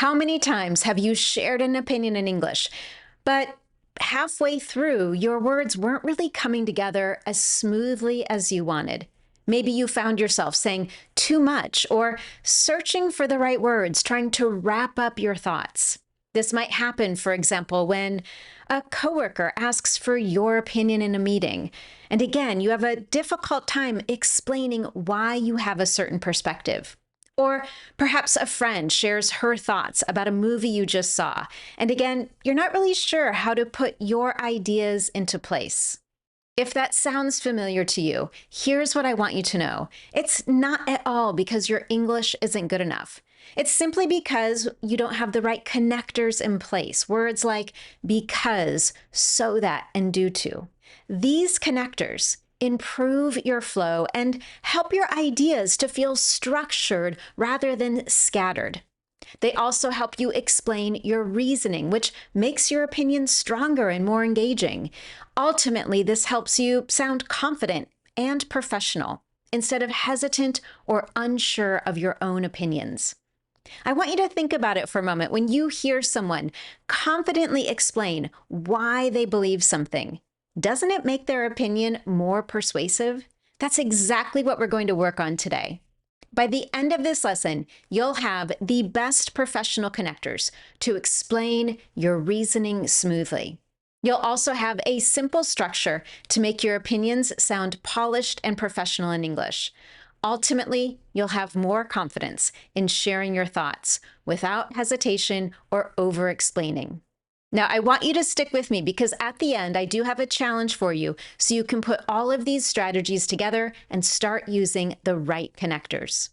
How many times have you shared an opinion in English, but halfway through, your words weren't really coming together as smoothly as you wanted? Maybe you found yourself saying too much or searching for the right words, trying to wrap up your thoughts. This might happen, for example, when a coworker asks for your opinion in a meeting. And again, you have a difficult time explaining why you have a certain perspective. Or perhaps a friend shares her thoughts about a movie you just saw. And again, you're not really sure how to put your ideas into place. If that sounds familiar to you, here's what I want you to know. It's not at all because your English isn't good enough. It's simply because you don't have the right connectors in place. Words like because, so that, and due to. These connectors improve your flow and help your ideas to feel structured rather than scattered. They also help you explain your reasoning, which makes your opinion stronger and more engaging. Ultimately, this helps you sound confident and professional instead of hesitant or unsure of your own opinions. I want you to think about it for a moment. When you hear someone confidently explain why they believe something, doesn't it make their opinion more persuasive? That's exactly what we're going to work on today. By the end of this lesson, you'll have the best professional connectors to explain your reasoning smoothly. You'll also have a simple structure to make your opinions sound polished and professional in English. Ultimately, you'll have more confidence in sharing your thoughts without hesitation or over-explaining. Now, I want you to stick with me because at the end, I do have a challenge for you so you can put all of these strategies together and start using the right connectors.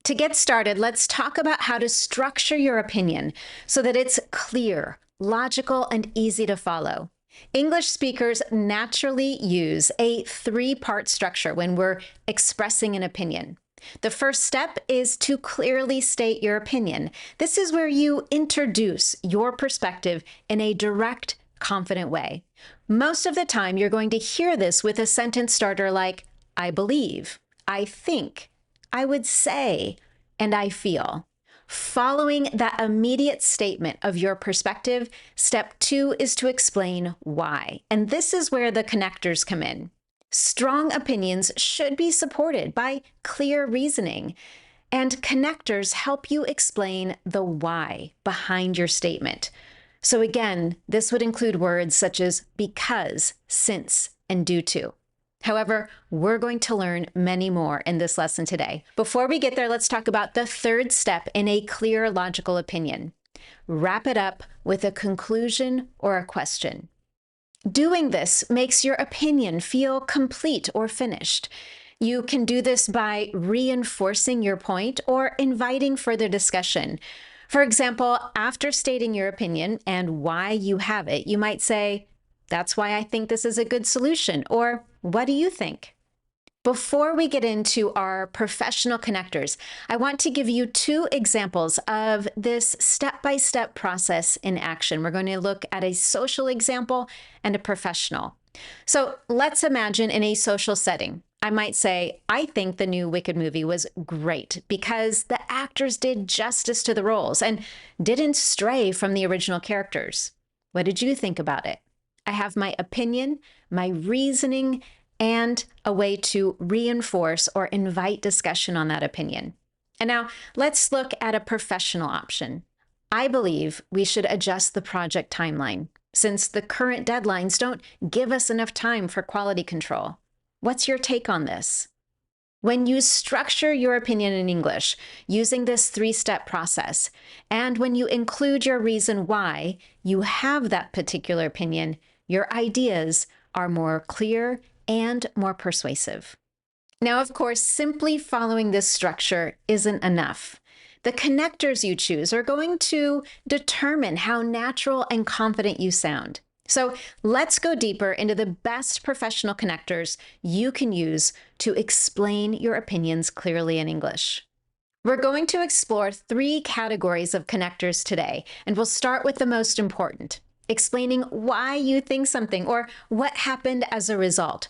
To get started, let's talk about how to structure your opinion so that it's clear, logical, and easy to follow. English speakers naturally use a three-part structure when we're expressing an opinion. The first step is to clearly state your opinion. This is where you introduce your perspective in a direct, confident way. Most of the time, you're going to hear this with a sentence starter like, I believe, I think, I would say, and I feel. Following that immediate statement of your perspective, step 2 is to explain why. And this is where the connectors come in. Strong opinions should be supported by clear reasoning, and connectors help you explain the why behind your statement. So again, this would include words such as because, since, and due to. However, we're going to learn many more in this lesson today. Before we get there, let's talk about the third step in a clear, logical opinion. Wrap it up with a conclusion or a question. Doing this makes your opinion feel complete or finished. You can do this by reinforcing your point or inviting further discussion. For example, after stating your opinion and why you have it, you might say, "That's why I think this is a good solution," or "What do you think?" Before we get into our professional connectors, I want to give you 2 examples of this step-by-step process in action. We're going to look at a social example and a professional. So let's imagine in a social setting, I might say, I think the new Wicked movie was great because the actors did justice to the roles and didn't stray from the original characters. What did you think about it? I have my opinion, my reasoning, and a way to reinforce or invite discussion on that opinion. And now let's look at a professional option. I believe we should adjust the project timeline since the current deadlines don't give us enough time for quality control. What's your take on this? When you structure your opinion in English using this 3-step process, and when you include your reason why you have that particular opinion, your ideas are more clear and more persuasive. Now, of course, simply following this structure isn't enough. The connectors you choose are going to determine how natural and confident you sound. So let's go deeper into the best professional connectors you can use to explain your opinions clearly in English. We're going to explore 3 categories of connectors today, and we'll start with the most important, explaining why you think something or what happened as a result.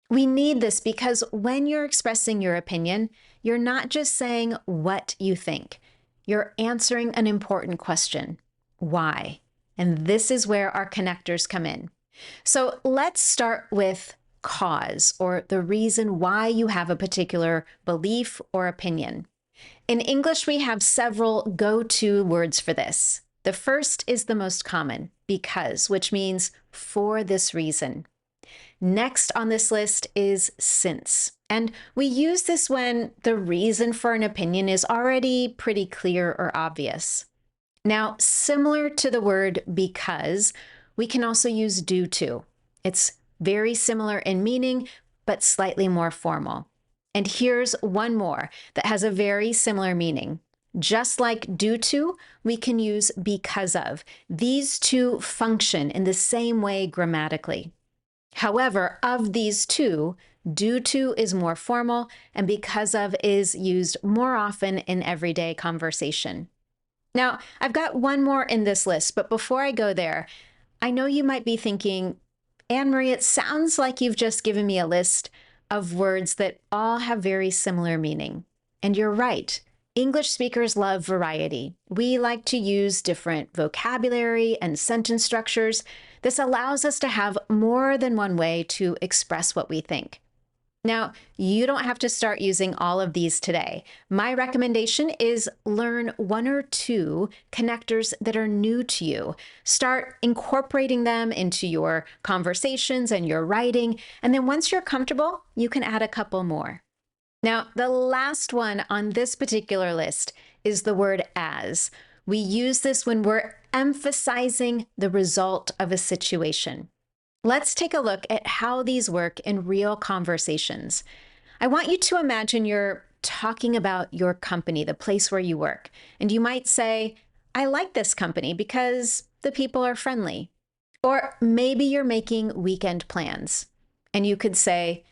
We need this because when you're expressing your opinion, you're not just saying what you think. You're answering an important question. Why? And this is where our connectors come in. So let's start with cause, or the reason why you have a particular belief or opinion. In English, we have several go-to words for this. The first is the most common, because, which means for this reason. Next on this list is since. And we use this when the reason for an opinion is already pretty clear or obvious. Now, similar to the word because, we can also use due to. It's very similar in meaning, but slightly more formal. And here's one more that has a very similar meaning. Just like due to, we can use because of. These two function in the same way grammatically. However, of these two, due to is more formal and because of is used more often in everyday conversation. Now, I've got one more in this list, but before I go there, I know you might be thinking, Anne-Marie, it sounds like you've just given me a list of words that all have very similar meaning. And you're right. English speakers love variety. We like to use different vocabulary and sentence structures. This allows us to have more than one way to express what we think. Now, you don't have to start using all of these today. My recommendation is learn one or two connectors that are new to you. Start incorporating them into your conversations and your writing, and then once you're comfortable, you can add a couple more. Now, the last one on this particular list is the word as. We use this when we're emphasizing the result of a situation. Let's take a look at how these work in real conversations. I want you to imagine you're talking about your company, the place where you work, and you might say, I like this company because the people are friendly. Or maybe you're making weekend plans, and you could say,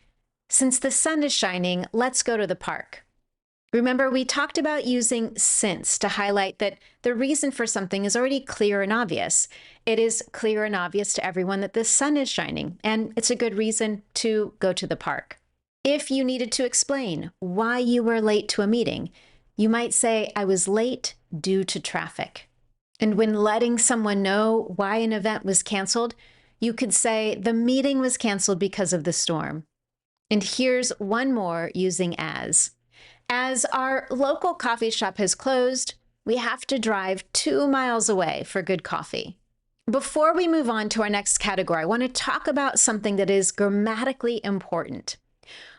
since the sun is shining, let's go to the park. Remember, we talked about using since to highlight that the reason for something is already clear and obvious. It is clear and obvious to everyone that the sun is shining, and it's a good reason to go to the park. If you needed to explain why you were late to a meeting, you might say, I was late due to traffic. And when letting someone know why an event was canceled, you could say, the meeting was canceled because of the storm. And here's one more using as. As our local coffee shop has closed, we have to drive 2 miles away for good coffee. Before we move on to our next category, I want to talk about something that is grammatically important.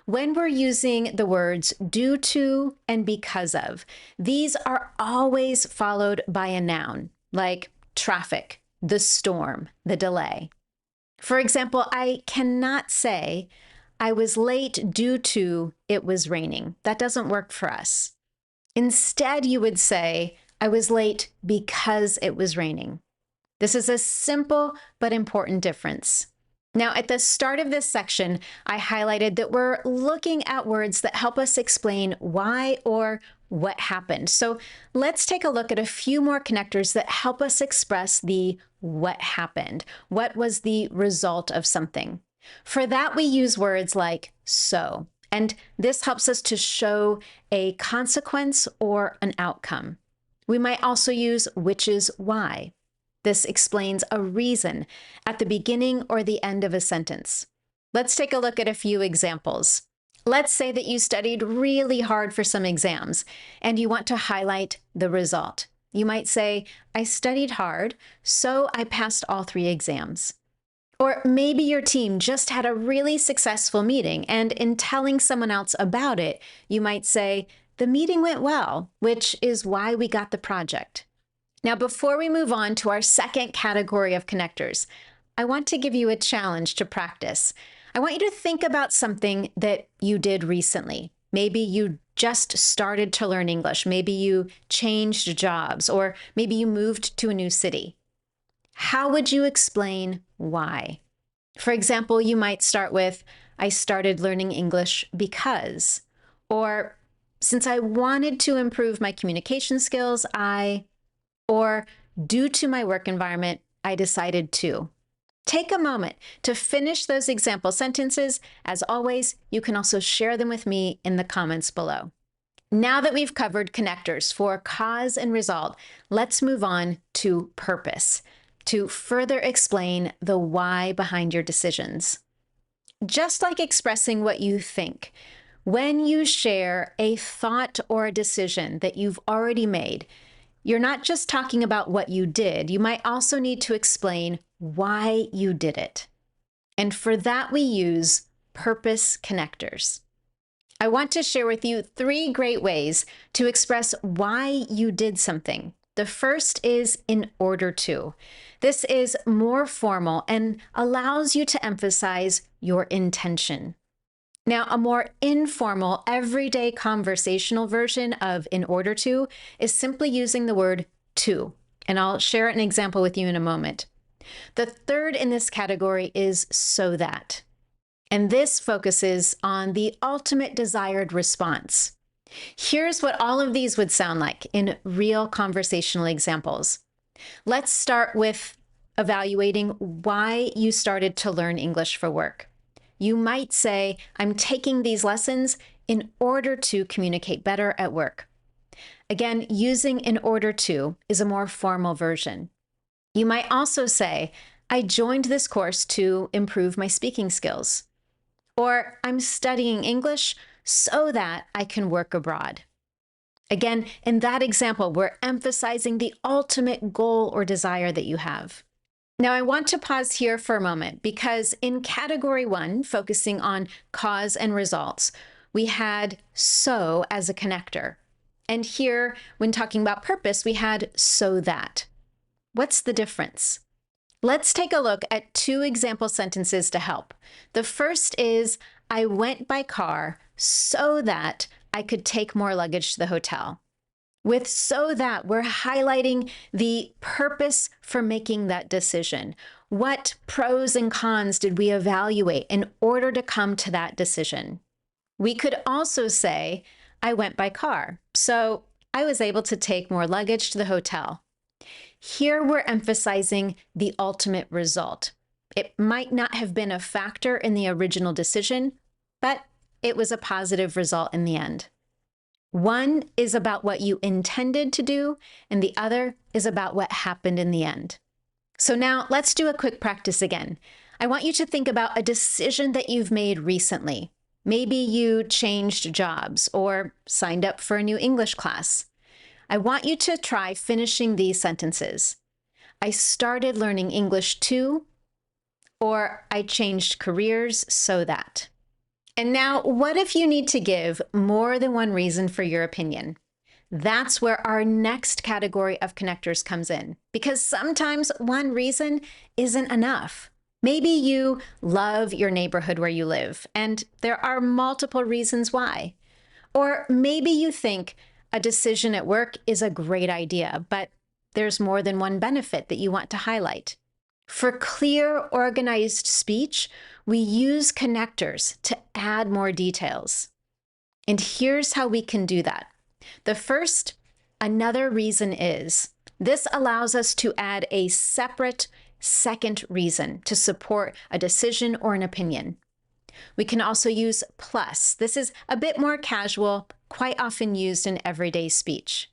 When we're using the words due to and because of, these are always followed by a noun, like traffic, the storm, the delay. For example, I cannot say, I was late due to it was raining. That doesn't work for us. Instead, you would say, I was late because it was raining. This is a simple but important difference. Now, at the start of this section, I highlighted that we're looking at words that help us explain why or what happened. So let's take a look at a few more connectors that help us express the what happened. What was the result of something? For that, we use words like so, and this helps us to show a consequence or an outcome. We might also use which is why. This explains a reason at the beginning or the end of a sentence. Let's take a look at a few examples. Let's say that you studied really hard for some exams and you want to highlight the result. You might say, I studied hard, so I passed all 3 exams. Or maybe your team just had a really successful meeting, and in telling someone else about it, you might say, the meeting went well, which is why we got the project. Now, before we move on to our second category of connectors, I want to give you a challenge to practice. I want you to think about something that you did recently. Maybe you just started to learn English. Maybe you changed jobs, or maybe you moved to a new city. How would you explain why? For example, you might start with, I started learning English because, or since I wanted to improve my communication skills, or due to my work environment, I decided to. Take a moment to finish those example sentences. As always, you can also share them with me in the comments below. Now that we've covered connectors for cause and result, let's move on to purpose to further explain the why behind your decisions. Just like expressing what you think, when you share a thought or a decision that you've already made, you're not just talking about what you did, you might also need to explain why you did it. And for that, we use purpose connectors. I want to share with you 3 great ways to express why you did something. The first is in order to. This is more formal and allows you to emphasize your intention. Now, a more informal, everyday conversational version of in order to is simply using the word to, and I'll share an example with you in a moment. The third in this category is so that. And this focuses on the ultimate desired response. Here's what all of these would sound like in real conversational examples. Let's start with evaluating why you started to learn English for work. You might say, I'm taking these lessons in order to communicate better at work. Again, using in order to is a more formal version. You might also say, I joined this course to improve my speaking skills. Or I'm studying English so that I can work abroad. Again, in that example, we're emphasizing the ultimate goal or desire that you have. Now, I want to pause here for a moment because in category 1, focusing on cause and results, we had so as a connector. And here, when talking about purpose, we had so that. What's the difference? Let's take a look at 2 example sentences to help. The first is, I went by car so that I could take more luggage to the hotel. With so that, we're highlighting the purpose for making that decision. What pros and cons did we evaluate in order to come to that decision? We could also say, I went by car, so I was able to take more luggage to the hotel. Here we're emphasizing the ultimate result. It might not have been a factor in the original decision, but it was a positive result in the end. One is about what you intended to do, and the other is about what happened in the end. So now let's do a quick practice again. I want you to think about a decision that you've made recently. Maybe you changed jobs or signed up for a new English class. I want you to try finishing these sentences. I started learning English too, or I changed careers so that. And now, what if you need to give more than one reason for your opinion? That's where our next category of connectors comes in, because sometimes one reason isn't enough. Maybe you love your neighborhood where you live, and there are multiple reasons why. Or maybe you think a decision at work is a great idea, but there's more than one benefit that you want to highlight. For clear, organized speech, we use connectors to add more details. And here's how we can do that. The first, another reason is. This allows us to add a separate second reason to support a decision or an opinion. We can also use plus. This is a bit more casual, quite often used in everyday speech.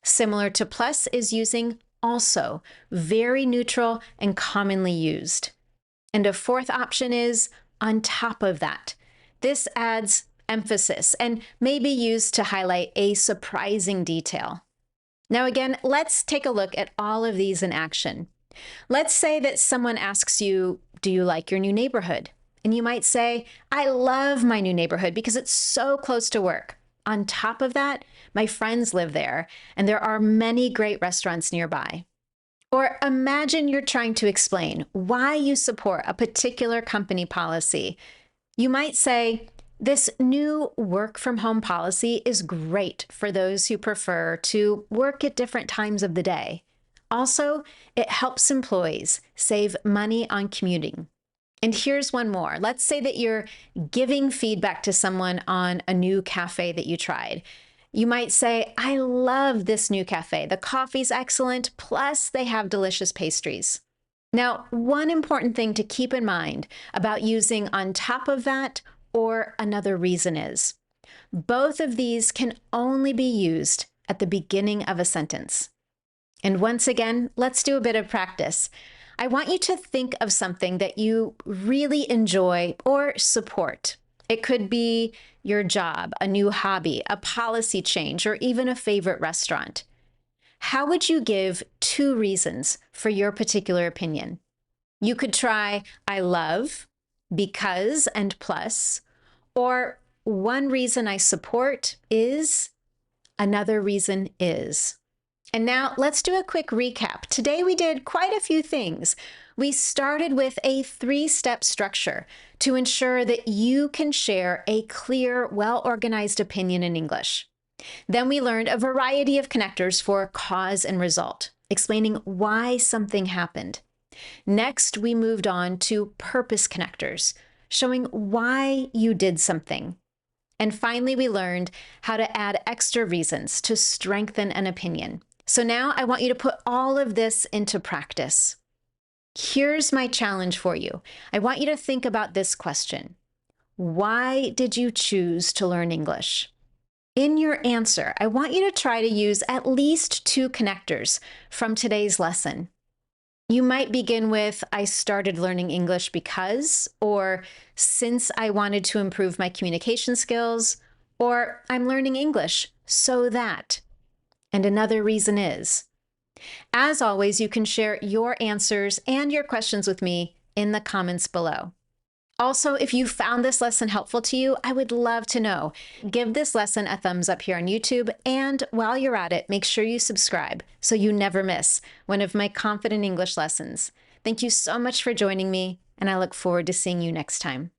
Similar to plus is using also, very neutral and commonly used. And a fourth option is on top of that. This adds emphasis and may be used to highlight a surprising detail. Now again, let's take a look at all of these in action. Let's say that someone asks you, do you like your new neighborhood? And you might say, I love my new neighborhood because it's so close to work. On top of that, my friends live there, and there are many great restaurants nearby. Or imagine you're trying to explain why you support a particular company policy. You might say, this new work from home policy is great for those who prefer to work at different times of the day. Also, it helps employees save money on commuting. And here's one more. Let's say that you're giving feedback to someone on a new cafe that you tried. You might say, I love this new cafe. The coffee's excellent, plus they have delicious pastries. Now, one important thing to keep in mind about using on top of that or another reason is, Both of these can only be used at the beginning of a sentence. And once again, let's do a bit of practice. I want you to think of something that you really enjoy or support. It could be your job, a new hobby, a policy change, or even a favorite restaurant. How would you give 2 reasons for your particular opinion? You could try I love, because, and plus, or one reason I support is, another reason is. And now let's do a quick recap. Today we did quite a few things. We started with a 3-step structure to ensure that you can share a clear, well-organized opinion in English. Then we learned a variety of connectors for cause and result, explaining why something happened. Next, we moved on to purpose connectors, showing why you did something. And finally, we learned how to add extra reasons to strengthen an opinion. So now I want you to put all of this into practice. Here's my challenge for you. I want you to think about this question. Why did you choose to learn English? In your answer, I want you to try to use at least 2 connectors from today's lesson. You might begin with, I started learning English because, or since I wanted to improve my communication skills, or I'm learning English so that. And another reason is. As always, you can share your answers and your questions with me in the comments below. Also, if you found this lesson helpful to you, I would love to know. Give this lesson a thumbs up here on YouTube, and while you're at it, make sure you subscribe so you never miss one of my Confident English lessons. Thank you so much for joining me, and I look forward to seeing you next time.